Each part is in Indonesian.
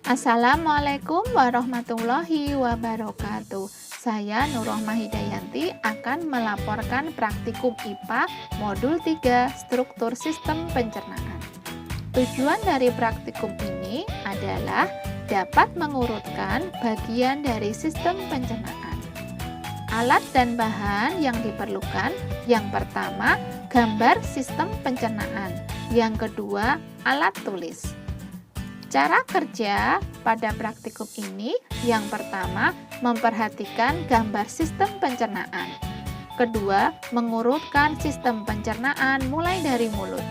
Assalamualaikum warahmatullahi wabarakatuh. Saya Nurrohmah Hidayanti akan melaporkan praktikum IPA Modul 3 Struktur Sistem Pencernaan. Tujuan dari praktikum ini adalah dapat mengurutkan bagian dari sistem pencernaan. Alat dan bahan yang diperlukan, yang pertama, gambar sistem pencernaan. Yang kedua, alat tulis. Cara kerja pada praktikum ini, yang pertama, memperhatikan gambar sistem pencernaan. Kedua, mengurutkan sistem pencernaan mulai dari mulut.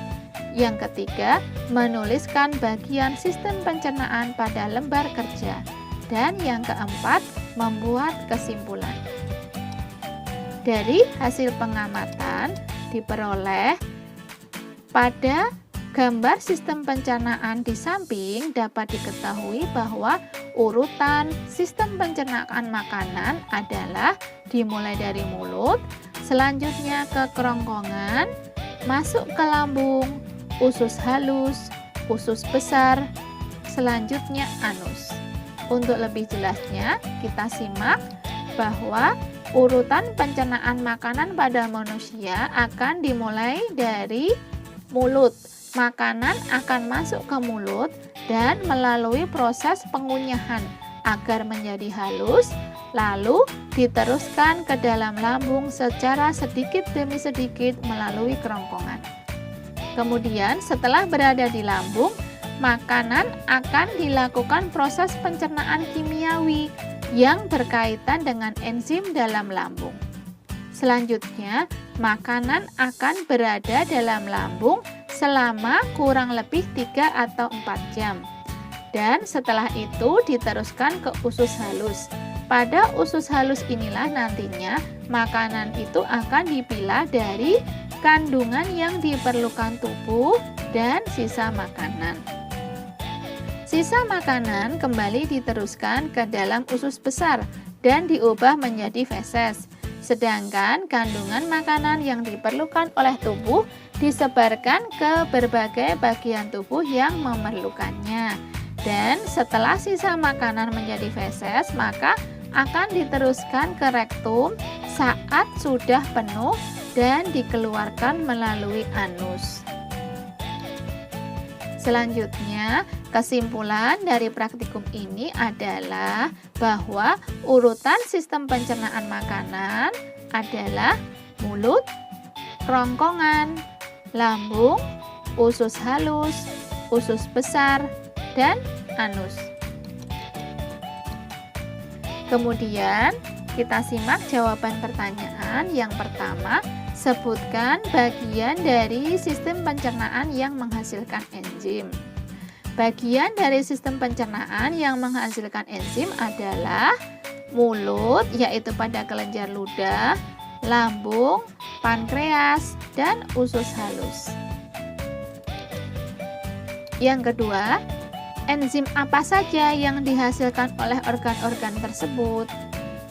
Yang ketiga, menuliskan bagian sistem pencernaan pada lembar kerja. Dan yang keempat, membuat kesimpulan. Dari hasil pengamatan diperoleh pada gambar sistem pencernaan di samping dapat diketahui bahwa urutan sistem pencernaan makanan adalah dimulai dari mulut, selanjutnya ke kerongkongan, masuk ke lambung, usus halus, usus besar, selanjutnya anus. Untuk lebih jelasnya, kita simak bahwa urutan pencernaan makanan pada manusia akan dimulai dari mulut. Makanan akan masuk ke mulut dan melalui proses pengunyahan agar menjadi halus, lalu diteruskan ke dalam lambung secara sedikit demi sedikit melalui kerongkongan. Kemudian setelah berada di lambung, makanan akan dilakukan proses pencernaan kimiawi yang berkaitan dengan enzim dalam lambung. Selanjutnya, makanan akan berada dalam lambung selama kurang lebih 3 atau 4 jam. Dan setelah itu diteruskan ke usus halus. Pada usus halus inilah nantinya makanan itu akan dipilah dari kandungan yang diperlukan tubuh dan sisa makanan. Sisa makanan kembali diteruskan ke dalam usus besar dan diubah menjadi feses. Sedangkan kandungan makanan yang diperlukan oleh tubuh disebarkan ke berbagai bagian tubuh yang memerlukannya. Dan setelah sisa makanan menjadi feses, maka akan diteruskan ke rektum saat sudah penuh dan dikeluarkan melalui anus. Selanjutnya, kesimpulan dari praktikum ini adalah bahwa urutan sistem pencernaan makanan adalah mulut, kerongkongan, lambung, usus halus, usus besar, dan anus. Kemudian, kita simak jawaban pertanyaan yang pertama. Sebutkan bagian dari sistem pencernaan yang menghasilkan enzim. Bagian dari sistem pencernaan yang menghasilkan enzim adalah mulut, yaitu pada kelenjar ludah, lambung, pankreas, dan usus halus. Yang kedua, enzim apa saja yang dihasilkan oleh organ-organ tersebut?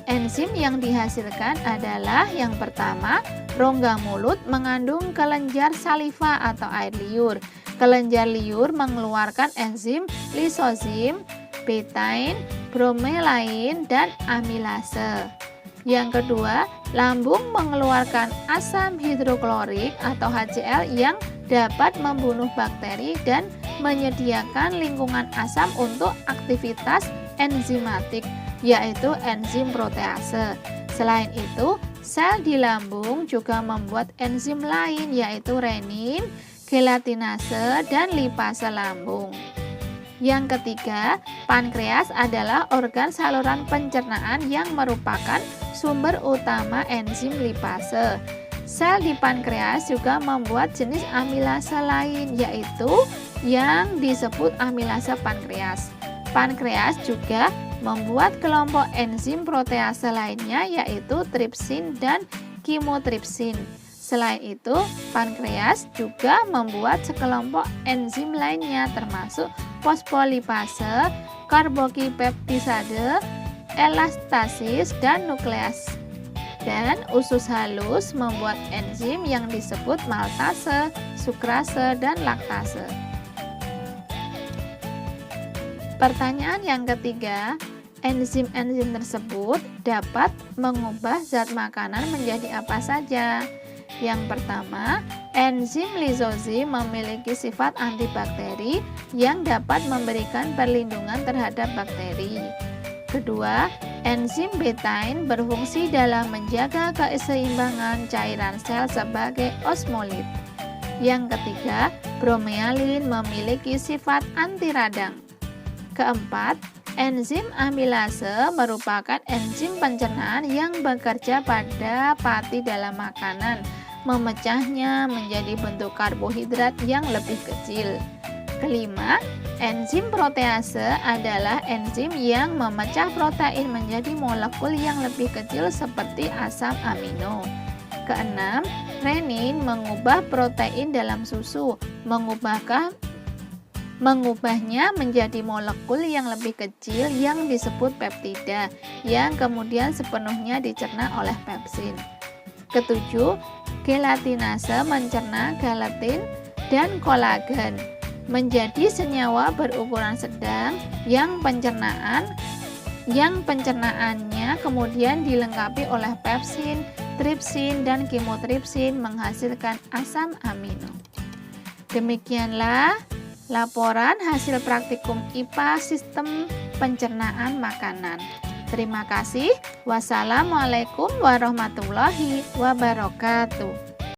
Enzim yang dihasilkan adalah yang pertama, rongga mulut mengandung kelenjar saliva atau air liur. Kelenjar liur mengeluarkan enzim lisozim, betain, bromelain, dan amilase. Yang kedua, lambung mengeluarkan asam hidroklorik atau HCl yang dapat membunuh bakteri dan menyediakan lingkungan asam untuk aktivitas enzimatik, yaitu enzim protease. Selain itu, sel di lambung juga membuat enzim lain, yaitu renin, gelatinase, dan lipase lambung. Yang ketiga, pankreas adalah organ saluran pencernaan yang merupakan sumber utama enzim lipase. Sel di pankreas juga membuat jenis amilase lain, yaitu yang disebut amilase pankreas. Pankreas juga membuat kelompok enzim protease lainnya, yaitu tripsin dan kimotripsin. Selain itu, pankreas juga membuat sekelompok enzim lainnya termasuk fosfolipase, karbokipeptisase, elastasis, dan nuklease. Dan usus halus membuat enzim yang disebut maltase, sukrase, dan laktase. Pertanyaan yang ketiga, enzim-enzim tersebut dapat mengubah zat makanan menjadi apa saja? Yang pertama, enzim lizozim memiliki sifat antibakteri yang dapat memberikan perlindungan terhadap bakteri. Kedua, enzim betain berfungsi dalam menjaga keseimbangan cairan sel sebagai osmolit. Yang ketiga, bromealin memiliki sifat anti radang. Keempat, enzim amilase merupakan enzim pencernaan yang bekerja pada pati dalam makanan, memecahnya menjadi bentuk karbohidrat yang lebih kecil. Kelima, enzim protease adalah enzim yang memecah protein menjadi molekul yang lebih kecil seperti asam amino. Keenam, renin mengubah protein dalam susu, mengubahnya menjadi molekul yang lebih kecil yang disebut peptida, yang kemudian sepenuhnya dicerna oleh pepsin. Ketujuh, gelatinase mencerna gelatin dan kolagen menjadi senyawa berukuran sedang yang pencernaannya kemudian dilengkapi oleh pepsin, tripsin, dan kimotripsin menghasilkan asam amino. Demikianlah laporan hasil praktikum IPA Sistem Pencernaan Makanan. Terima kasih. Wassalamualaikum warahmatullahi wabarakatuh.